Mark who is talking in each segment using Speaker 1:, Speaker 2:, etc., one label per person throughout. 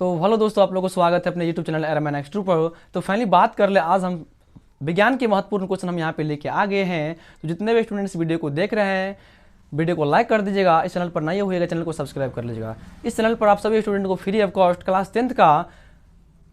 Speaker 1: तो हेलो दोस्तों, आप लोगों को स्वागत है अपने यूट्यूब चैनल एयरमैन एक्स2 पर। तो फाइनली बात कर ले, आज हम विज्ञान के महत्वपूर्ण क्वेश्चन हम यहाँ पे लेके आ गए हैं। तो जितने भी स्टूडेंट्स वीडियो को देख रहे हैं, वीडियो को लाइक कर दीजिएगा। इस चैनल पर नए होइएगा, चैनल को सब्सक्राइब कर लीजिएगा। इस चैनल पर आप सभी स्टूडेंट को free of cost class 10th का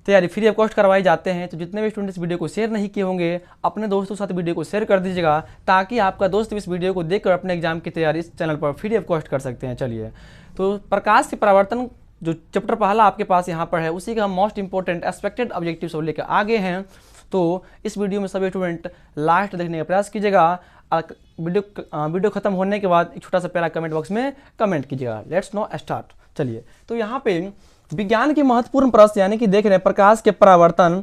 Speaker 1: तैयारी फ्री ऑफ कॉस्ट करवाए जाते हैं। तो जितने भी स्टूडेंट्स वीडियो को शेयर नहीं किए होंगे, अपने दोस्तों के साथ वीडियो को शेयर कर दीजिएगा, ताकि आपका दोस्त इस वीडियो को देखकर अपने एग्जाम की तैयारी इस चैनल पर फ्री ऑफ कॉस्ट कर सकते हैं। चलिए, तो प्रकाश के परावर्तन जो चैप्टर पहला आपके पास यहाँ पर है, उसी का हम मोस्ट इंपॉर्टेंट एक्सपेक्टेड ऑब्जेक्टिव सब लेकर आगे हैं। तो इस वीडियो में सभी स्टूडेंट लास्ट देखने का प्रयास कीजिएगा। वीडियो खत्म होने के बाद एक छोटा सा प्यारा कमेंट बॉक्स में कमेंट कीजिएगा। Let's know start. चलिए, तो यहाँ पे विज्ञान के महत्वपूर्ण प्रश्न यानी कि देख रहे हैं प्रकाश के परावर्तन।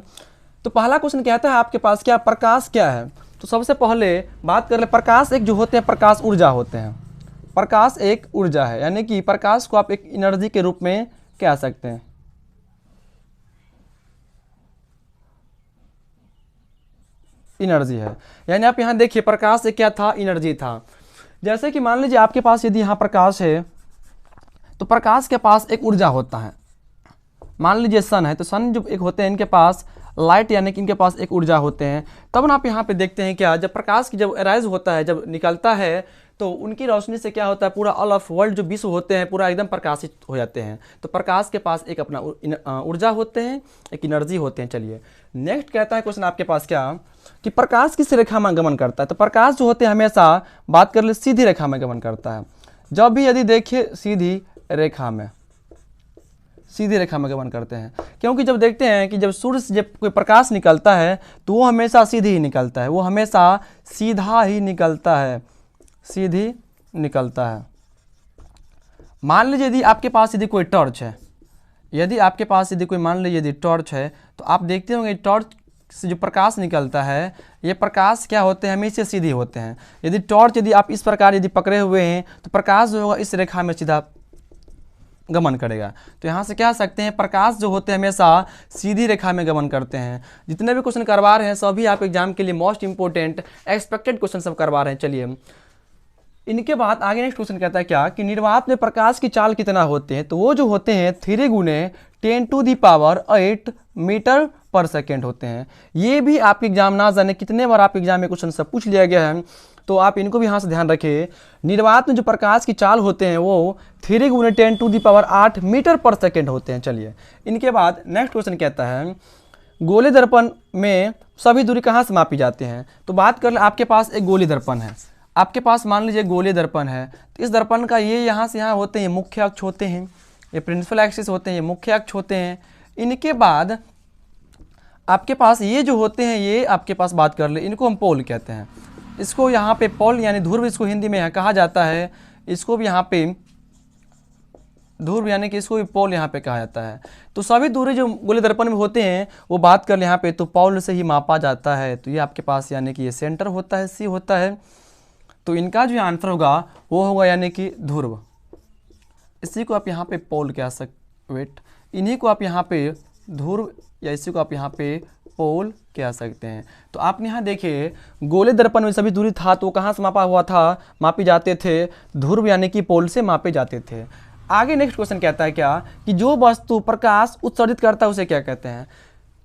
Speaker 1: तो पहला क्वेश्चन कहता है आपके पास, क्या प्रकाश क्या है? तो सबसे पहले बात कर ले, प्रकाश एक जो होते हैं प्रकाश ऊर्जा होते हैं। प्रकाश एक ऊर्जा है, यानी कि प्रकाश को आप एक एनर्जी के रूप में कह सकते हैं। एनर्जी है, यानी आप यहाँ देखिए प्रकाश से क्या था, एनर्जी था। जैसे कि मान लीजिए आपके पास यदि यहाँ प्रकाश है, तो प्रकाश के पास एक ऊर्जा होता है। मान लीजिए सन है, तो सन जो एक होते हैं इनके पास लाइट यानी कि इनके पास एक ऊर्जा होते हैं। तब ना आप यहाँ पे देखते हैं क्या, जब प्रकाश की जब एराइज होता है, जब निकलता है, तो उनकी रोशनी से क्या होता है, पूरा ऑल ऑफ वर्ल्ड जो विश्व होते हैं पूरा एकदम प्रकाशित हो जाते हैं। तो प्रकाश के पास एक अपना ऊर्जा होते हैं, एक एनर्जी होते हैं। चलिए, नेक्स्ट कहता है क्वेश्चन आपके पास क्या, कि प्रकाश किस रेखा में गमन करता है? तो प्रकाश जो होते हैं हमेशा बात कर ले सीधी रेखा में गमन करता है। जब भी यदि देखिए सीधी रेखा में गमन करते हैं, क्योंकि जब देखते हैं कि जब सूर्य से जब कोई प्रकाश निकलता है तो वो हमेशा सीधी ही निकलता है, वो हमेशा सीधा ही निकलता है, सीधी निकलता है। मान लीजिए यदि आपके पास यदि कोई टॉर्च है, यदि आपके पास यदि कोई मान लीजिए यदि टॉर्च है, तो आप देखते होंगे टॉर्च से जो प्रकाश निकलता है, ये प्रकाश क्या होते हैं, हमेशा सीधी होते हैं। यदि टॉर्च यदि आप इस प्रकार यदि पकड़े हुए हैं, तो प्रकाश जो होगा इस रेखा में सीधा गमन करेगा। तो यहाँ से क्या सकते हैं, प्रकाश जो होते हैं हमेशा सीधी रेखा में गमन करते हैं। जितने भी क्वेश्चन करवा रहे हैं सभी आप एग्जाम के लिए मोस्ट इंपोर्टेंट एक्सपेक्टेड क्वेश्चन सब करवा रहे हैं। चलिए, इनके बाद आगे नेक्स्ट क्वेश्चन कहता है क्या, कि निर्वात में प्रकाश की चाल कितना होते हैं? तो वो जो होते हैं 3 × 10⁸ मीटर पर सेकेंड होते हैं। ये भी आपके एग्जाम ना जाने कितने बार आपके एग्जाम में क्वेश्चन सब पूछ लिया गया है, तो आप इनको भी यहाँ से ध्यान रखें। निर्वात में जो प्रकाश की चाल होते हैं वो 3 × 10⁸ मीटर पर सेकेंड होते हैं। चलिए, इनके बाद नेक्स्ट क्वेश्चन कहता है, गोले दर्पण में सभी दूरी कहाँ से मापी जाते हैं? तो बात कर ले, आपके पास एक गोली दर्पण है, आपके पास मान लीजिए गोले दर्पण है। तो इस दर्पण का ये यहाँ से यहाँ होते हैं मुख्य अक्ष होते हैं, ये प्रिंसिपल एक्सिस होते हैं, ये मुख्य अक्ष होते हैं। इनके बाद आपके पास ये जो होते हैं, ये आपके पास बात कर ले, इनको हम पोल कहते हैं। इसको यहाँ पे पोल यानी ध्रुव इसको हिंदी में कहा जाता है। इसको भी यहाँ पे ध्रुव यानी कि इसको भी पोल यहाँ पे कहा जाता है। तो सभी दूरी जो गोले दर्पण में होते हैं वो बात कर ले यहाँ पे, तो पोल से ही मापा जाता है। तो ये आपके पास यानी कि ये सेंटर होता है, सी होता है। तो इनका जो आंसर होगा वो होगा यानी कि ध्रुव। इसी को आप यहाँ पे पोल कह इन्हीं को आप यहाँ पे ध्रुव या इसी को आप यहाँ पे पोल कह सकते हैं। तो आपने यहाँ देखिए गोले दर्पण में सभी दूरी था, तो कहाँ से मापा हुआ था, मापी जाते थे ध्रुव यानी कि पोल से मापे जाते थे। आगे नेक्स्ट क्वेश्चन कहता है क्या, कि जो वस्तु प्रकाश उत्सर्जित करता है उसे क्या कहते हैं?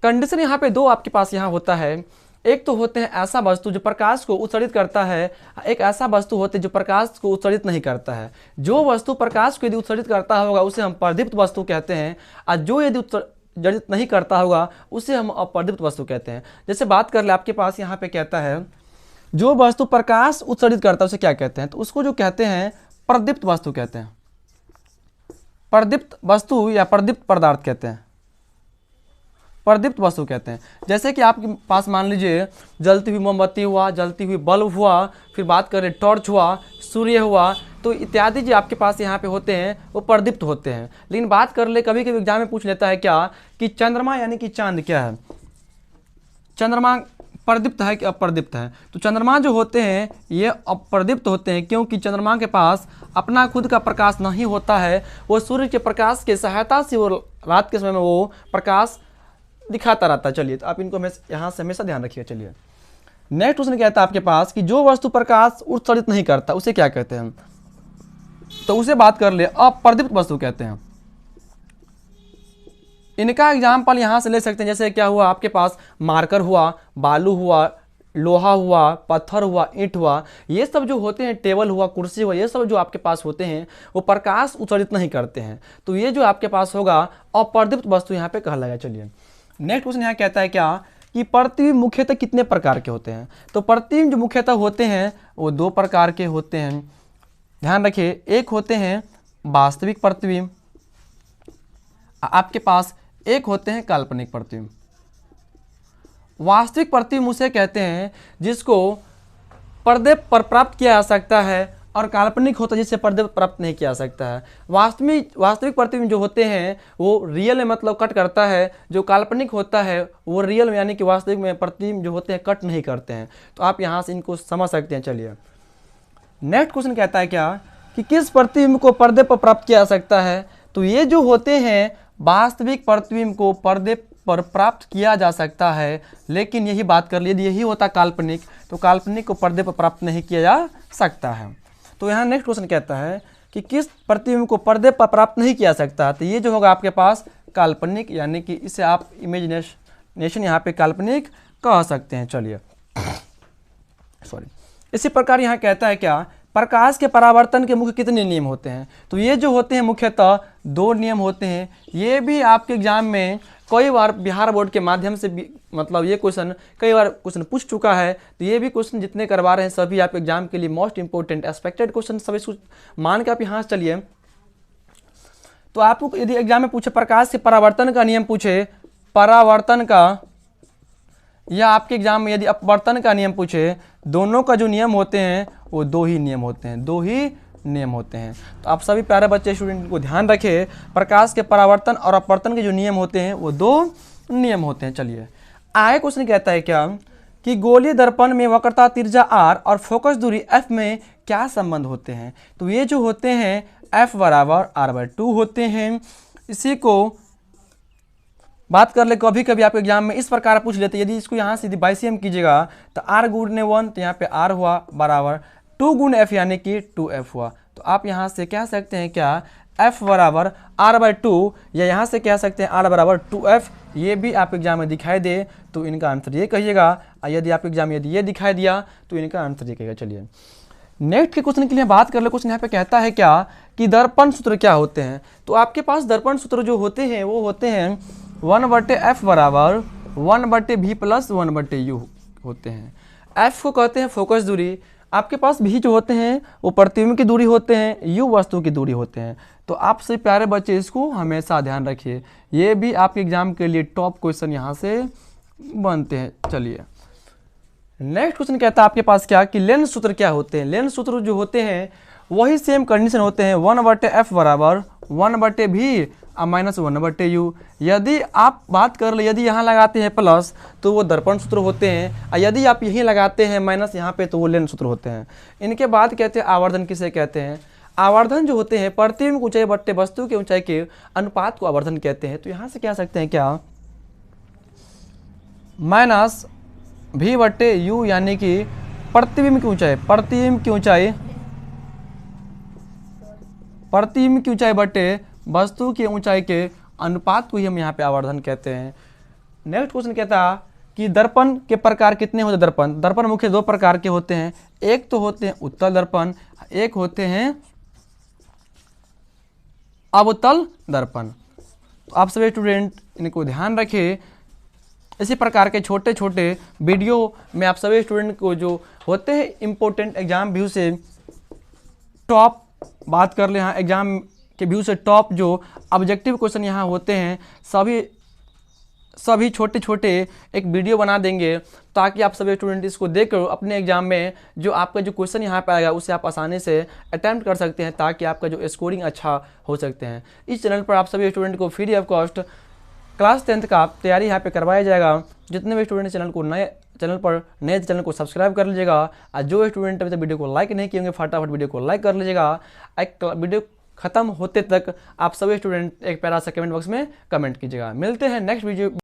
Speaker 1: कंडीशन यहाँ पे दो आपके पास यहाँ होता है। एक तो होते हैं ऐसा वस्तु जो प्रकाश को उत्सर्जित करता है, एक ऐसा वस्तु होते हैं जो प्रकाश को उत्सर्जित नहीं करता है। जो वस्तु प्रकाश को यदि उत्सर्जित करता होगा उसे हम प्रदीप्त वस्तु कहते हैं, और जो यदि उत्सर्जित नहीं करता होगा उसे हम अप्रदीप्त वस्तु कहते हैं। जैसे बात कर ले, आपके पास यहाँ पे कहता है जो वस्तु प्रकाश उत्सर्जित करता है उसे क्या कहते हैं? तो उसको जो कहते हैं प्रदीप्त वस्तु कहते हैं, प्रदीप्त वस्तु या प्रदीप्त पदार्थ कहते हैं, प्रदीप्त वस्तु कहते हैं। जैसे कि आपके पास मान लीजिए जलती हुई मोमबत्ती हुआ, जलती हुई बल्ब हुआ, फिर बात करें टॉर्च हुआ, सूर्य हुआ, तो इत्यादि जो आपके पास यहाँ पे होते हैं वो प्रदीप्त होते हैं। लेकिन बात कर ले, कभी कभी एग्जाम में पूछ लेता है क्या, कि चंद्रमा यानी कि चांद क्या है, चंद्रमा प्रदीप्त है कि अप्रदीप्त है? तो चंद्रमा जो होते हैं ये अप्रदीप्त होते हैं, क्योंकि चंद्रमा के पास अपना खुद का प्रकाश नहीं होता है। वो सूर्य के प्रकाश की सहायता से वो रात के समय में वो प्रकाश दिखाता रहता है। चलिए, तो आप इनको यहाँ से हमेशा ध्यान रखिए। चलिए, नेक्स्ट क्वेश्चन कहता है आपके पास, कि जो वस्तु प्रकाश उत्सर्जित नहीं करता उसे क्या कहते हैं? तो उसे बात कर ले अप्रदीप्त वस्तु कहते हैं। इनका एग्जाम्पल यहाँ से ले सकते हैं, जैसे क्या हुआ आपके पास मार्कर हुआ, बालू हुआ, लोहा हुआ, पत्थर हुआ, ईंट हुआ, ये सब जो होते हैं, टेबल हुआ, कुर्सी हुआ, ये सब जो आपके पास होते हैं वो प्रकाश उत्सर्जित नहीं करते हैं। तो ये जो आपके पास होगा अप्रदीप्त वस्तु यहाँ पे कहलाएगा। चलिए नेक्स्ट क्वेश्चन यहाँ कहता है क्या कि प्रतिबिंब मुख्यतः कितने प्रकार के होते हैं। तो प्रतिबिंब जो मुख्यतः होते हैं वो 2 प्रकार के होते हैं, ध्यान रखिए। एक होते हैं वास्तविक प्रतिबिंब, आपके पास एक होते हैं काल्पनिक प्रतिबिंब। वास्तविक प्रतिबिंब उसे कहते हैं जिसको पर्दे पर प्राप्त किया जा सकता है, और काल्पनिक होता है जिससे पर्दे पर प्राप्त नहीं किया जा सकता है। वास्तविक प्रतिबिंब जो होते हैं वो रियल में मतलब कट करता है, जो काल्पनिक होता है वो रियल में यानी कि वास्तविक में प्रतिबिंब जो होते हैं कट नहीं करते हैं। तो आप यहाँ से इनको समझ सकते हैं। चलिए नेक्स्ट क्वेश्चन कहता है क्या कि किस प्रतिबिंब को पर्दे पर प्राप्त किया जा सकता है। तो ये जो होते हैं वास्तविक प्रतिबिंब को पर्दे पर प्राप्त किया जा सकता है, लेकिन यही बात कर लिए यही होता काल्पनिक, तो काल्पनिक को पर्दे पर प्राप्त नहीं किया जा सकता है। तो यहाँ नेक्स्ट क्वेश्चन कहता है कि किस प्रतिबिंब को पर्दे पर प्राप्त नहीं किया सकता है। तो ये जो होगा आपके पास काल्पनिक, यानी कि इसे आप इमेजिनेशन यहाँ पे काल्पनिक कह सकते हैं। चलिए सॉरी, इसी प्रकार यहाँ कहता है क्या प्रकाश के परावर्तन के मुख्य कितने नियम होते हैं। तो ये जो होते हैं मुख्यतः 2 नियम होते हैं। ये भी आपके एग्जाम में कई बार बिहार बोर्ड के माध्यम से भी मतलब ये क्वेश्चन कई बार क्वेश्चन पूछ चुका है। तो ये भी क्वेश्चन जितने करवा रहे हैं सभी आप एग्जाम के लिए मोस्ट इंपॉर्टेंट एक्सपेक्टेड क्वेश्चन सभी मान के आप यहाँ से चलिए। तो आपको यदि एग्जाम में पूछे प्रकाश के परावर्तन का नियम पूछे, परावर्तन का, या आपके एग्जाम में यदि अपवर्तन का नियम पूछे, दोनों का जो नियम होते हैं वो 2 ही नियम होते हैं, 2 ही नियम होते हैं। तो आप सभी प्यारे बच्चे स्टूडेंट को ध्यान रखें, प्रकाश के परावर्तन और अपवर्तन के जो नियम होते हैं वो 2 नियम होते हैं। चलिए आगे क्वेश्चन कहता है क्या कि गोलीय दर्पण में वक्रता त्रिज्या r और फोकस दूरी f में क्या संबंध होते हैं। तो ये जो होते हैं f बराबर r/2 होते हैं। इसी को बात कर ले, कभी कभी आपके एग्जाम में इस प्रकार पूछ लेते हैं, यदि इसको यहाँ से बाइसियम कीजिएगा तो r गुणे 1, तो यहाँ पे r हुआ बराबर 2 गुणे f यानी कि 2f हुआ। तो आप यहाँ से कह सकते हैं क्या f बराबर r/2, या यहाँ से कह सकते हैं r बराबर 2f। ये भी आप एग्जाम में दिखाई दे तो इनका आंसर ये कहिएगा, यदि आप एग्जाम में यदि ये दिखाई दिया तो इनका आंसर ये कहिएगा। चलिए नेक्स्ट के क्वेश्चन के लिए बात कर ले। क्वेश्चन यहाँ पे कहता है क्या कि दर्पण सूत्र क्या होते हैं। तो आपके पास दर्पण सूत्र जो होते हैं वो होते हैं 1/f बराबर 1/v प्लस 1/u होते हैं। f को कहते हैं फोकस दूरी, आपके पास v जो होते हैं वो प्रतिबिंब की दूरी होते हैं, u वस्तु की दूरी होते हैं। तो आप से प्यारे बच्चे इसको हमेशा ध्यान रखिए, ये भी आपके एग्जाम के लिए टॉप क्वेश्चन यहाँ से बनते हैं। चलिए नेक्स्ट क्वेश्चन कहता है आपके पास क्या कि लेंस सूत्र क्या होते हैं। लेंस सूत्र जो होते हैं वही सेम कंडीशन होते हैं 1/f बराबर 1/v माइनस 1/u। यदि आप बात कर ले, यदि यहाँ लगाते हैं प्लस तो वो दर्पण सूत्र होते हैं, और यदि आप यहीं लगाते हैं माइनस यहाँ पे तो वो लेंस सूत्र होते हैं। इनके बाद कहते हैं आवर्धन किसे कहते हैं। आवर्धन जो होते हैं प्रतिबिंब की ऊंचाई बट्टे वस्तु की ऊंचाई के अनुपात को आवर्धन कहते हैं। तो यहाँ से कह सकते हैं क्या माइनस v/u यानी कि प्रतिबिंब की ऊंचाई, प्रतिबिंब की ऊंचाई बट्टे वस्तु की ऊंचाई के अनुपात को ही हम यहाँ पे आवर्धन कहते हैं। नेक्स्ट क्वेश्चन कहता है कि दर्पण के प्रकार कितने होते हैं। दर्पण मुख्य 2 प्रकार के होते हैं, एक तो होते हैं उत्तल दर्पण, एक होते हैं अवतल दर्पण। तो आप सभी स्टूडेंट इनको ध्यान रखें। इसी प्रकार के छोटे छोटे वीडियो में आप सभी स्टूडेंट को जो होते हैं इम्पोर्टेंट एग्जाम व्यू से टॉप बात कर ले, यहाँ एग्जाम के व्यू से टॉप जो ऑब्जेक्टिव क्वेश्चन यहाँ होते हैं सभी छोटे छोटे एक वीडियो बना देंगे, ताकि आप सभी स्टूडेंट इसको देखकर अपने एग्जाम में जो आपका जो क्वेश्चन यहाँ पे आएगा उसे आप आसानी से अटैम्प्ट कर सकते हैं, ताकि आपका जो स्कोरिंग अच्छा हो सकते हैं। इस चैनल पर आप सभी स्टूडेंट को free of cost class 10th का तैयारी यहाँ पे करवाया जाएगा। जितने भी स्टूडेंट चैनल को सब्सक्राइब कर लीजिएगा, और जो स्टूडेंट अभी तक वीडियो को लाइक नहीं किए होंगे फटाफट वीडियो को लाइक कर लीजिएगा। वीडियो खत्म होते तक आप सभी स्टूडेंट एक प्यारा सा कमेंट बॉक्स में कमेंट कीजिएगा। मिलते हैं नेक्स्ट वीडियो